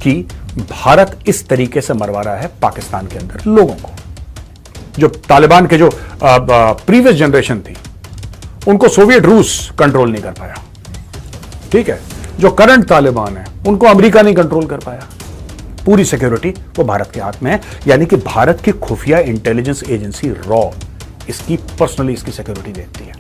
कि भारत इस तरीके से मरवा रहा है पाकिस्तान के अंदर लोगों को। जो तालिबान के जो प्रीवियस जनरेशन थी उनको सोवियत रूस कंट्रोल नहीं कर पाया, ठीक है। जो करंट तालिबान है उनको अमेरिका नहीं कंट्रोल कर पाया। पूरी सिक्योरिटी वो भारत के हाथ में है, यानी कि भारत की खुफिया इंटेलिजेंस एजेंसी रॉ इसकी पर्सनली इसकी सिक्योरिटी देखती है।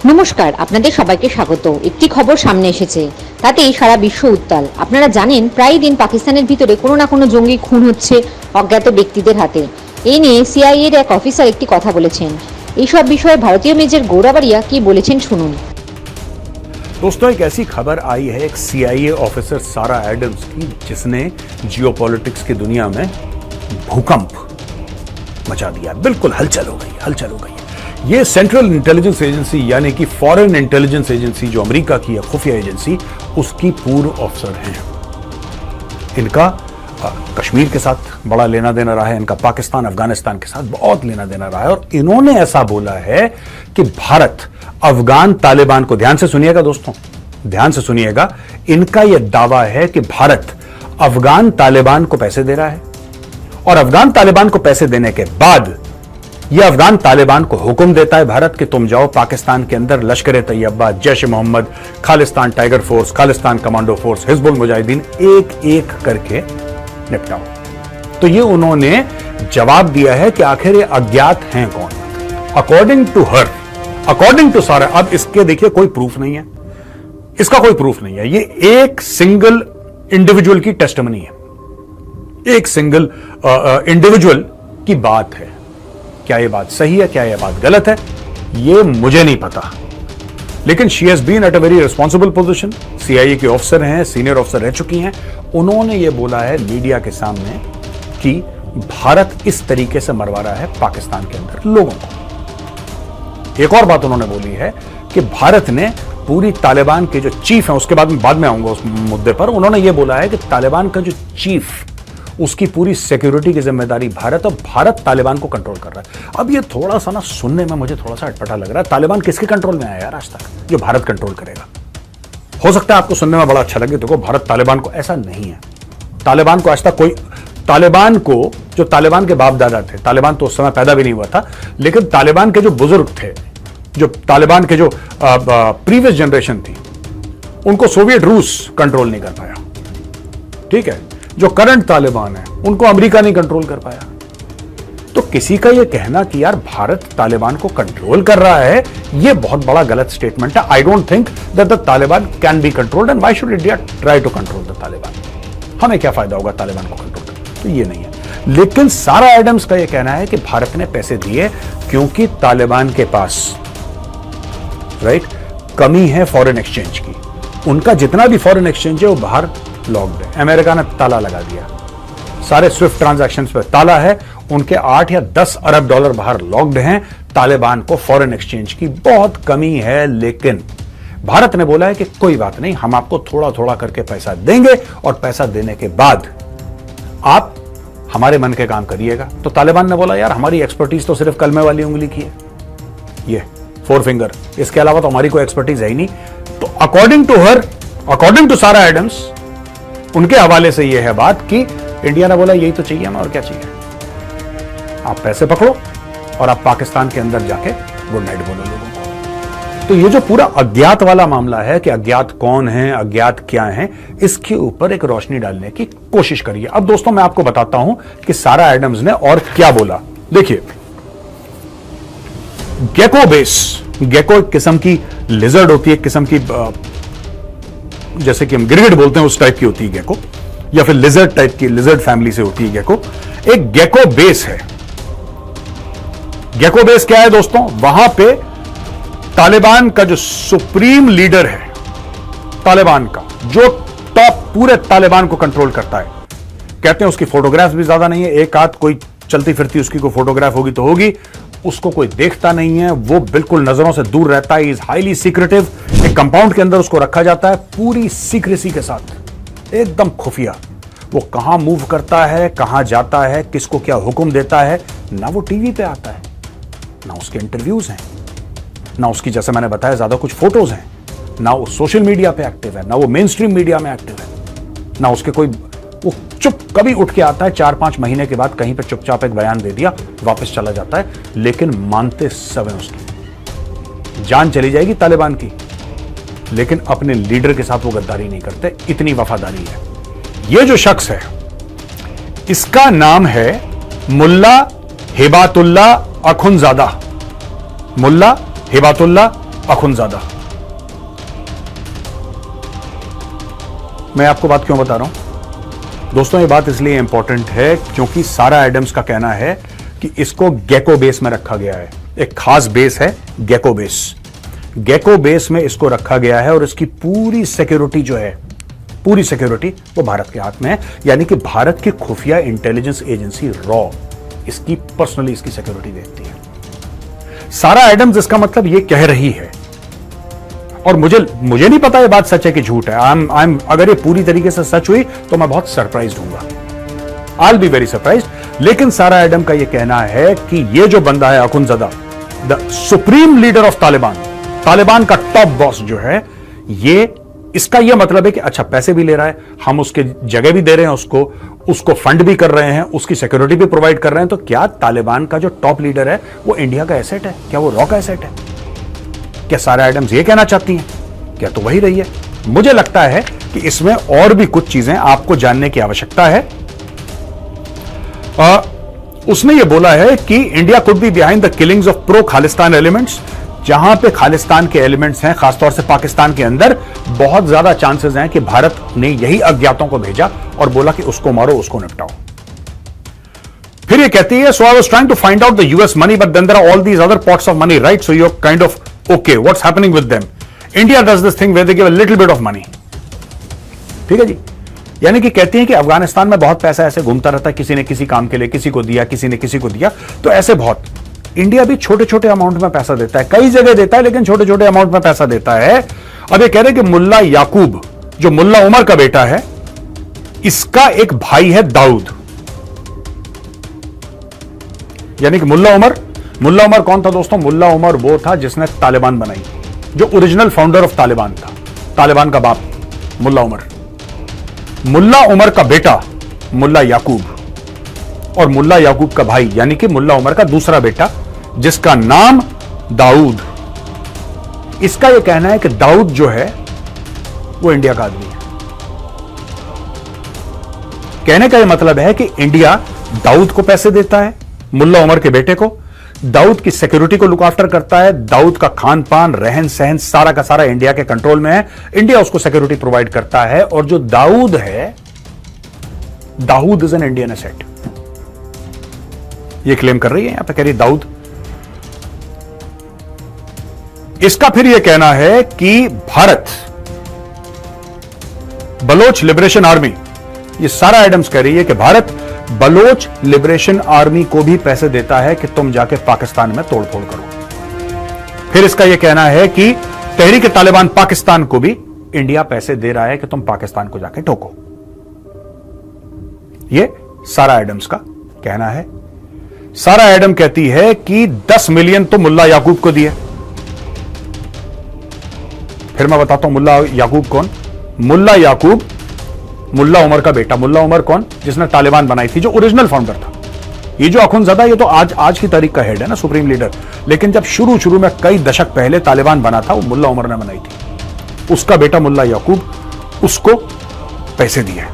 নমস্কার, আপনাদের সবাইকে স্বাগত। একটি খবর সামনে এসেছে, তাতেই সারা বিশ্ব উত্তাল। আপনারা জানেন প্রায় দিন পাকিস্তানের ভিতরে কোনো না কোনো জঙ্গি খুন হচ্ছে অজ্ঞাত ব্যক্তিদের হাতে। এই নিয়ে সিআইএ এর এক অফিসার একটি কথা বলেছেন। এই সব বিষয়ে ভারতীয় মেজর গৌরাবাড়িয়া কি বলেছেন শুনুন। दोस्तों, एक ऐसी खबर आई है एक सीआईए ऑफिसर सारा एडम्स की, जिसने जियोपॉलिटिक्स की दुनिया में भूकंप मचा दिया। बिल्कुल हलचल हो गई। ये सेंट्रल इंटेलिजेंस एजेंसी यानी कि फॉरेन इंटेलिजेंस एजेंसी जो अमेरिका की है, खुफिया एजेंसी, उसकी पूर्व अफसर हैं। इनका कश्मीर के साथ बड़ा लेना देना रहा है, इनका पाकिस्तान अफगानिस्तान के साथ बहुत लेना देना रहा है। और इन्होंने ऐसा बोला है कि भारत अफगान तालिबान को, ध्यान से सुनिएगा दोस्तों, ध्यान से सुनिएगा, इनका यह दावा है कि भारत अफगान तालिबान को पैसे दे रहा है और अफगान तालिबान को पैसे देने के बाद यह अफगान तालिबान को हुक्म देता है भारत कि तुम जाओ पाकिस्तान के अंदर Lashkar Taiba, Jaish Mohammed, Khalistan tiger force, Khalistan commando force, Hizbul Mujahideen एक एक करके निपटाओ। तो ये उन्होंने जवाब दिया है कि आखिर ये अज्ञात हैं कौन। According to her, according to Sarah, अब इसके देखिए कोई प्रूफ नहीं है, इसका कोई प्रूफ नहीं है, ये एक सिंगल इंडिविजुअल की टेस्टिमनी है, एक सिंगल इंडिविजुअल की बात है। क्या ये बात सही है, क्या ये बात गलत है, ये मुझे नहीं पता, लेकिन she has been at a very responsible position. CIA के ऑफिसर हैं, सीनियर ऑफिसर रह चुकी हैं। उन्होंने ये बोला है मीडिया के सामने कि भारत इस तरीके से मरवा रहा है पाकिस्तान के अंदर लोगों को। एक और बात उन्होंने बोली है कि भारत ने पूरी तालिबान के जो चीफ हैं, उसके बाद में आऊंगा उस मुद्दे पर, उन्होंने ये बोला है कि तालिबान का जो चीफ, उसकी पूरी सिक्योरिटी की जिम्मेदारी भारत, और भारत तालिबान को कंट्रोल कर रहा है। अब ये थोड़ा सा ना सुनने में मुझे थोड़ा सा अटपटा लग रहा है। तालिबान किसके कंट्रोल में आया यार आज तक, जो भारत कंट्रोल करेगा? हो सकता है आपको सुनने में बड़ा अच्छा लगे, देखो भारत तालिबान को, ऐसा नहीं है। तालिबान को आज तक कोई, तालिबान को, जो तालिबान के बाप दादा थे, तालिबान तो उस समय पैदा भी नहीं हुआ था, लेकिन तालिबान के जो बुजुर्ग थे, जो तालिबान के जो प्रीवियस जनरेशन थी, उनको सोवियत रूस कंट्रोल नहीं कर पाया, ठीक है। जो करंट तालिबान है उनको अमेरिका नहीं कंट्रोल कर पाया। तो किसी का यह कहना कि यार भारत तालिबान को कंट्रोल कर रहा है, यह बहुत बड़ा गलत स्टेटमेंट है। I don't think that the Taliban can be controlled and why should India try to control the Taliban. हमें क्या फायदा होगा तालिबान को कंट्रोल करने, तो ये नहीं है। लेकिन सारा एडम्स का यह कहना है कि भारत ने पैसे दिए क्योंकि तालिबान के पास राइट कमी है फॉरेन एक्सचेंज की। उनका जितना भी फॉरेन एक्सचेंज है वो बाहर लॉक्ड है, अमेरिका ने ताला लगा दिया, सारे स्विफ्ट ट्रांजैक्शंस पे ताला है, उनके 8 या 10 अरब डॉलर बाहर लॉक्ड हैं। तालिबान को फॉरेन एक्सचेंज की बहुत कमी है, लेकिन भारत ने बोला है कि कोई बात नहीं, हम आपको थोड़ा थोड़ा करके पैसा देंगे और पैसा देने के बाद आप हमारे मन के काम करिएगा। तो तालिबान ने बोला यार हमारी एक्सपर्टीज तो सिर्फ कलमे वाली उंगली की है, ये 4 फिंगर, इसके अलावा तो हमारी कोई एक्सपर्टीज है ही नहीं। तो according to her, according to Sarah Adams, उनके हवाले से यह है बात कि इंडिया ने बोला यही तो चाहिए हमें, और क्या चाहिए, आप पैसे पकड़ो और आप पाकिस्तान के अंदर जाके गुड नाइट बोलो लोगों को। तो ये जो पूरा अज्ञात वाला मामला है कि अज्ञात कौन है, अज्ञात क्या है, इसके ऊपर एक रोशनी डालने की कोशिश करिए। अब दोस्तों मैं आपको बताता हूं कि सारा एडम्स ने और क्या बोला। देखिए, गेको बेस, गेको एक किस्म की लिजर्ड होती है, एक किस्म की जैसे कि हम गिरगिट बोलते हैं उस टाइप की होती है गेको, या फिर लिजर्ड टाइप की, लिजर्ड फैमिली से होती है गेको। एक गेको बेस है। गेको बेस क्या है दोस्तों? वहां पे तालिबान का जो सुप्रीम लीडर है तालिबान का, जो टॉप पूरे तालिबान को कंट्रोल करता है, कहते हैं उसकी फोटोग्राफ भी ज्यादा नहीं है, एक आध कोई चलती फिरती उसकी कोई फोटोग्राफ होगी तो होगी, उसको कोई देखता नहीं है, वो बिल्कुल नजरों से दूर रहता है, इज हाईली सीक्रेटिव। एक कंपाउंड के अंदर उसको रखा जाता है पूरी सीक्रेसी के साथ, एकदम खुफिया। वो कहां मूव करता है, कहां जाता है, किसको क्या हुक्म देता है, ना वो टीवी पे आता है, ना उसके इंटरव्यूज हैं, ना उसकी, जैसे मैंने बताया, ज्यादा कुछ फोटोज हैं, ना वो सोशल मीडिया पे एक्टिव है, ना वो मेन स्ट्रीम मीडिया में एक्टिव है, ना उसके कोई वो चुप कभी उठ के आता है 4-5 महीने के बाद, कहीं पे चुपचाप एक बयान दे दिया, वापस चला जाता है, लेकिन मानते सब हैं उसकी। जान चली जाएगी तालिबान की, लेकिन अपने लीडर के साथ वो गद्दारी नहीं करते, इतनी वफादारी है। ये जो शख्स है, इसका नाम है मुल्ला हिबातुल्ला अखुनजादा। मुल्ला हिबातुल्ला अखुनजादा। मैं आपको बात क्यों बता रहा हूं दोस्तों? ये बात इसलिए इंपॉर्टेंट है क्योंकि सारा एडम्स का कहना है कि इसको गेको बेस में रखा गया है। एक खास बेस है गेको बेस। गेको बेस में इसको रखा गया है और इसकी पूरी सिक्योरिटी जो है, पूरी सिक्योरिटी वो भारत के हाथ में है। यानी कि भारत की खुफिया इंटेलिजेंस एजेंसी रॉ इसकी पर्सनली इसकी सिक्योरिटी देखती है। सारा एडम्स इसका मतलब ये कह रही है, और मुझे नहीं पता ये बात सच है कि झूठ है। अगर ये पूरी तरीके से सच हुई तो मैं बहुत सरप्राइज हूंगा, I will be very surprise. लेकिन सारा एडम का ये कहना है कि ये जो बंदा है Akhundzada, the supreme leader of Taliban, Taliban का टॉप बॉस जो है, ये इसका ये मतलब है कि अच्छा पैसे भी ले रहा है, हम उसके जगह भी दे रहे हैं, उसको फंड भी कर रहे हैं, उसकी सिक्योरिटी भी प्रोवाइड कर रहे हैं। तो क्या तालिबान का जो टॉप लीडर है वो इंडिया का एसेट है? क्या वो रॉ का एसेट है? क्या सारा एडम्स ये कहना चाहती हैं? क्या तो वही रही है? मुझे लगता है कि इसमें और भी कुछ चीजें आपको जानने की आवश्यकता है। उसने ये बोला है कि India could be behind the killings of pro Khalistan elements. जहां पे खालिस्तान के एलिमेंट्स हैं, खासतौर से पाकिस्तान के अंदर, बहुत ज्यादा चांसेस हैं कि भारत ने यही अज्ञातों को भेजा और बोला कि उसको मारो, उसको निपटाओ। फिर ये कहती है, so I was trying to find out the US money but then there are all these other pots of money, right? So you are kind of okay, what's happening with them? India does this thing where they give a little bit of money. ठीक है जी। यानी कि कहती हैं कि अफगानिस्तान में बहुत पैसा ऐसे घूमता रहता है, किसी ने किसी काम के लिए किसी को दिया, किसी ने किसी को दिया, तो ऐसे बहुत। इंडिया भी छोटे छोटे अमाउंट में पैसा देता है, कई जगह देता है, लेकिन छोटे छोटे अमाउंट में पैसा देता है। अब ये कह रहे हैं कि मुल्ला याकूब, जो मुल्ला उमर का बेटा है, इसका एक भाई है दाऊद। यानी कि मुल्ला उमर कौन था दोस्तों? मुल्ला उमर वो था जिसने तालिबान बनाई, जो ओरिजिनल फाउंडर ऑफ तालिबान था, तालिबान का बाप मुल्ला उमर। मुल्ला उमर का बेटा मुल्ला याकूब, और मुल्ला याकूब का भाई यानी कि मुल्ला उमर का दूसरा बेटा जिसका नाम दाऊद। इसका यह कहना है कि दाऊद जो है वो इंडिया का आदमी है। कहने का यह मतलब है कि इंडिया दाऊद को पैसे देता है, मुल्ला उमर के बेटे को, दाऊद की सिक्योरिटी को लुक आफ्टर करता है, दाऊद का खान पान रहन सहन सारा का सारा इंडिया के कंट्रोल में है, इंडिया उसको सिक्योरिटी प्रोवाइड करता है। और जो दाऊद है, Dawood is an Indian asset, ये क्लेम कर रही है यहां पे, कह रही दाऊद। इसका फिर यह कहना है कि भारत बलोच लिबरेशन आर्मी, ये सारा एडम्स कह रही है कि भारत बलोच लिबरेशन आर्मी को भी पैसे देता है कि तुम जाके पाकिस्तान में तोड़फोड़ करो। फिर इसका यह कहना है कि तहरीक तालिबान पाकिस्तान को भी इंडिया पैसे दे रहा है कि तुम पाकिस्तान को जाके ठोको। यह सारा एडम्स का कहना है। सारा एडम कहती है कि 10 मिलियन तो मुल्ला याकूब को दिए। फिर मैं बताता हूं मुल्ला याकूब कौन। मुल्ला याकूब मुल्ला उमर का बेटा। मुल्ला उमर कौन? जिसने तालिबान बनाई थी, जो ओरिजिनल फाउंडर था। ये जो अखुनजादा, ये तो आज की तारीख का हेड है ना, सुप्रीम लीडर। लेकिन जब शुरू में कई दशक पहले तालिबान बना था, वो मुल्ला उमर ने बनाई थी। उसका बेटा मुल्ला याकूब उसको पैसे दिए।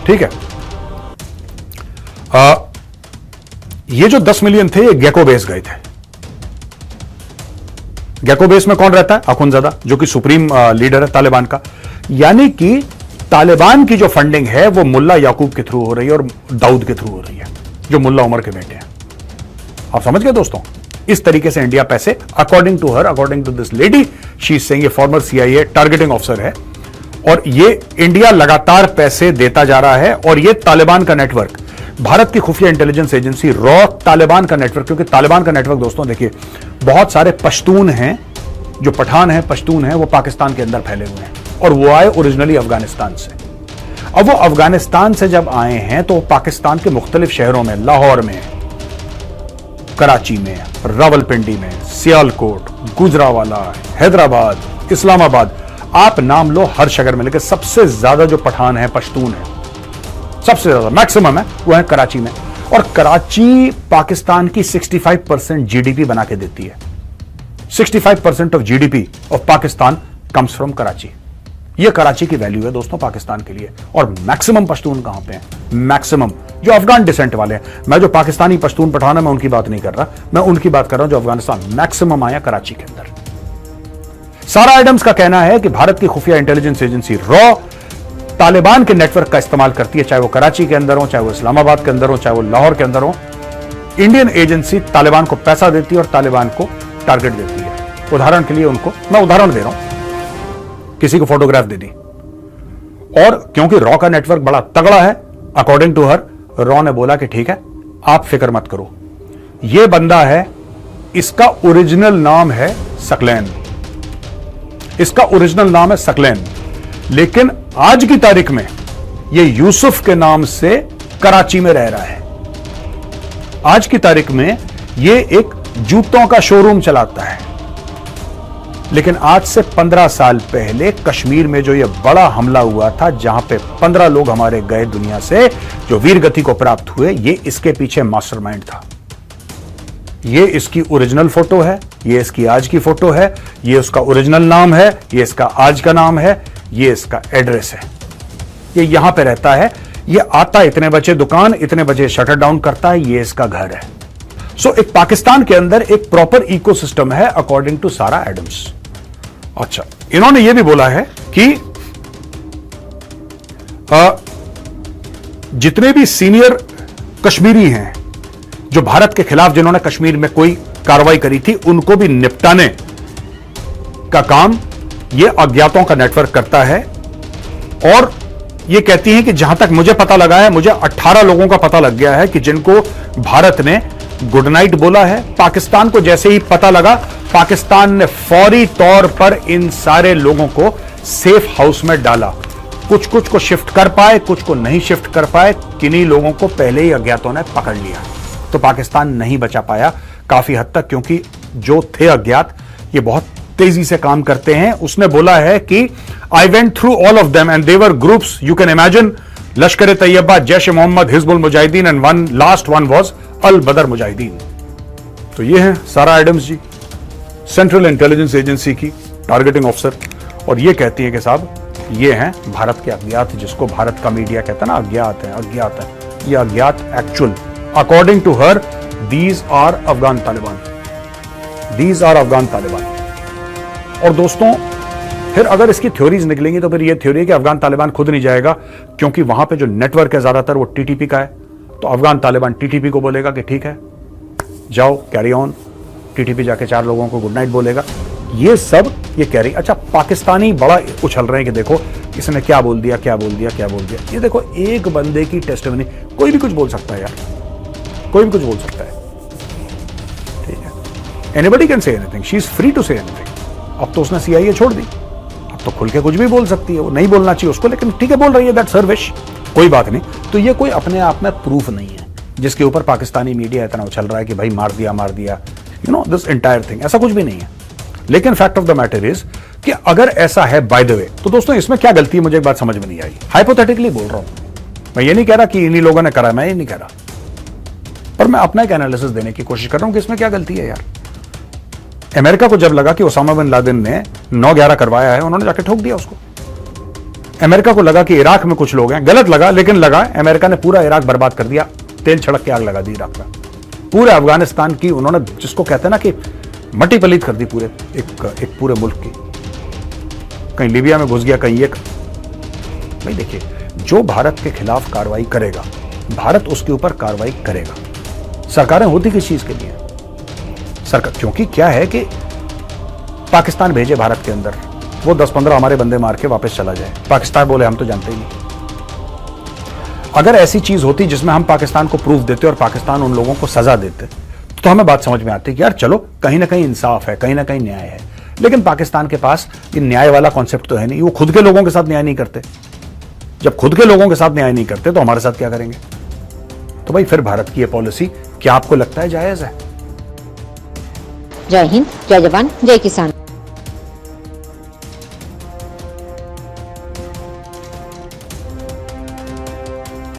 ठीक है। ये जो 10 मिलियन थे, ये गेको बेस गए थे। गेको बेस में कौन रहता है? अखुनजादा, जो कि सुप्रीम लीडर है तालिबान का। यानी कि तालिबान की जो फंडिंग है वो मुल्ला याकूब के थ्रू हो रही है और दाऊद के थ्रू हो रही है, जो मुल्ला उमर के बेटे हैं। आप समझ गए दोस्तों? इस तरीके से इंडिया पैसे, according to her, according to this lady, she is saying, ये फॉर्मर CIA टारगेटिंग ऑफिसर है, और ये इंडिया लगातार पैसे देता जा रहा है। और ये तालिबान का नेटवर्क, भारत की खुफिया इंटेलिजेंस एजेंसी रॉ, तालिबान का नेटवर्क, क्योंकि तालिबान का नेटवर्क दोस्तों देखिए, बहुत सारे पश्तून हैं, जो पठान हैं, पश्तून हैं, वो पाकिस्तान के अंदर फैले हुए हैं, और वो आए ओरिजिनली अफगानिस्तान से। अब वो अफगानिस्तान से जब आए हैं तो पाकिस्तान के मुख्तलिफ शहरों में, लाहौर में, कराची में, रावलपिंडी में, सियालकोट, गुजरावाला, हैदराबाद, इस्लामाबाद, आप नाम लो, हर शहर में। लेकिन सबसे ज्यादा जो पठान है, पश्तून है, सबसे ज्यादा मैक्सिमम है वो है कराची में। और कराची पाकिस्तान की 65% जीडीपी बना के देती है। 65% of GDP of Pakistan comes from Karachi. ये कराची की वैल्यू है दोस्तों पाकिस्तान के लिए। और मैक्सिमम पश्तून कहां पे हैं? मैक्सिमम जो अफगान डिसेंट वाले हैं। मैं जो पाकिस्तानी पश्तून पठान है मैं उनकी बात नहीं कर रहा, मैं उनकी बात कर रहा हूं जो अफगानिस्तान। मैक्सिमम आया कराची के अंदर। सारा एडम्स का कहना है कि भारत की खुफिया इंटेलिजेंस एजेंसी रॉ तालिबान के नेटवर्क का इस्तेमाल करती है, चाहे वो कराची के अंदर हो, चाहे वो इस्लामाबाद के अंदर हो, चाहे वो लाहौर के अंदर हो। इंडियन एजेंसी तालिबान को पैसा देती है और तालिबान को टारगेट देती है। उदाहरण के लिए उनको मैं उदाहरण दे रहा हूं, किसी को फोटोग्राफ दे दी और क्योंकि रॉ का नेटवर्क बड़ा तगड़ा है, अकॉर्डिंग टू हर रॉ ने बोला कि ठीक है आप फिक्र मत करो, यह बंदा है, इसका ओरिजिनल नाम है सकलैन, इसका ओरिजिनल नाम है सकलैन, लेकिन आज की तारीख में यह यूसुफ के नाम से कराची में रह रहा है। आज की तारीख में यह एक जूतों का शोरूम चलाता है। लेकिन आज से 15 साल पहले कश्मीर में जो यह बड़ा हमला हुआ था, जहां पे 15 लोग हमारे गए दुनिया से, जो वीर गति को प्राप्त हुए, ये इसके पीछे मास्टरमाइंड था। ये इसकी ओरिजिनल फोटो है, ये इसकी आज की फोटो है, ये उसका ओरिजिनल नाम है, ये इसका आज का नाम है, ये इसका एड्रेस है। ये यहां पे रहता है, ये आता इतने बजे दुकान, इतने बजे शटर डाउन करता है, ये इसका घर है। सो एक पाकिस्तान के अंदर एक प्रॉपर इकोसिस्टम है अकॉर्डिंग टू सारा एडम्स। अच्छा, इन्होंने यह भी बोला है कि जितने भी सीनियर कश्मीरी हैं जो भारत के खिलाफ जिन्होंने कश्मीर में कोई कार्रवाई करी थी, उनको भी निपटाने का काम यह अज्ञातों का नेटवर्क करता है। और यह कहती है कि जहां तक मुझे पता लगा है, मुझे 18 लोगों का पता लग गया है कि जिनको भारत ने गुड नाइट बोला है। पाकिस्तान को जैसे ही पता लगा, पाकिस्तान ने फौरी तौर पर इन सारे लोगों को सेफ हाउस में डाला। कुछ कुछ को शिफ्ट कर पाए, कुछ को नहीं शिफ्ट कर पाए। किन्हीं लोगों को पहले ही अज्ञातों ने पकड़ लिया, तो पाकिस्तान नहीं बचा पाया काफी हद तक, क्योंकि जो थे अज्ञात ये बहुत तेजी से काम करते हैं। उसने बोला है कि I went through all of them and there were groups, you can imagine, Lashkar Taiba, Jaish Mohammed, Hizbul Mujahideen and one last one was Al Badr Mujahideen. तो ये है Sarah Adams ji, central intelligence agency की टारगेटिंग ऑफिसर, और ये कहती है कि साहब ये हैं भारत के अज्ञात, जिसको भारत का मीडिया कहता है ना अज्ञात है, अज्ञात है। ये अज्ञात actual according to her these are Afghan Taliban, these are Afghan Taliban. और दोस्तों फिर अगर इसकी थ्योरीज निकलेंगी तो फिर ये थ्योरी है कि अफगान तालिबान खुद नहीं जाएगा, क्योंकि वहां पे जो नेटवर्क है ज्यादातर वो टीटीपी का है। तो अफगान तालिबान टीटीपी को बोलेगा कि ठीक है जाओ कैरी ऑन, टीटीपी जाके 4 लोगों को गुड नाइट बोलेगा। ये सब ये कह रही। अच्छा, पाकिस्तानी बड़ा उछल रहे हैं कि देखो इसने क्या बोल दिया, क्या बोल दिया, क्या बोल दिया। ये देखो एक बंदे की टेस्टिमनी, कोई भी कुछ बोल सकता है यार, कोई भी कुछ बोल सकता है, ठीक है। Anybody can say anything, she is free to say anything. अब तो उसने सीआईए छोड़ दी, अब तो खुल के कुछ भी बोल सकती है। वो नहीं बोलना चाहिए उसको, लेकिन ठीक है बोल रही है, दैट्स हर विश, कोई बात नहीं। तो ये कोई अपने आप में प्रूफ नहीं है जिसके ऊपर पाकिस्तानी मीडिया इतना उछल रहा है कि भाई मार दिया, you know this entire thing. ऐसा कुछ भी नहीं है। लेकिन fact of the matter is कि अगर ऐसा है बाय द वे, तो दोस्तों इसमें क्या गलती है मुझे एक बात समझ में नहीं आई। हाइपोथेटिकली बोल रहा हूं, मैं ये नहीं कह रहा कि इन्हीं लोगों ने करा, मैं ये नहीं कह रहा, पर मैं अपना एक एनालिसिस देने की कोशिश कर रहा हूं कि इसमें क्या गलती है यार। अमेरिका को जब लगा कि ओसामा बिन लादेन ने 9/11 करवाया है, उन्होंने जाके ठोक दिया उसको। अमेरिका को लगा कि इराक में कुछ लोग हैं, गलत लगा लेकिन लगा। अमेरिका ने पूरा इराक बर्बाद कर दिया, तेल छिड़क के आग लगा दी इराक में। पूरे अफगानिस्तान की उन्होंने, जिसको कहते हैं ना कि मट्टी पलीत कर दी, पूरे एक पूरे मुल्क की। कहीं लीबिया में घुस गया, कहीं एक। भाई देखिए, जो भारत के खिलाफ कार्रवाई करेगा, भारत उसके ऊपर कार्रवाई करेगा। सरकारें होती किस चीज के लिए? सरकार, क्योंकि क्या है कि पाकिस्तान भेजे भारत के अंदर, वो 10-15 हमारे बंदे मार के वापस चला जाए। पाकिस्तान बोले हम तो जानते ही नहीं। अगर ऐसी चीज होती जिसमें हम पाकिस्तान को प्रूफ देते और पाकिस्तान उन लोगों को सजा देते, तो हमें बात समझ में आती कि यार चलो कहीं ना कहीं इंसाफ है, कहीं ना कहीं न्याय है। लेकिन पाकिस्तान के पास ये न्याय वाला कॉन्सेप्ट तो है नहीं। वो खुद के लोगों के साथ न्याय नहीं करते। जब खुद के लोगों के साथ न्याय नहीं करते तो हमारे साथ क्या करेंगे? तो भाई फिर भारत की ये पॉलिसी क्या आपको लगता है जायज है? जय हिंद, जय जवान, जय किसान।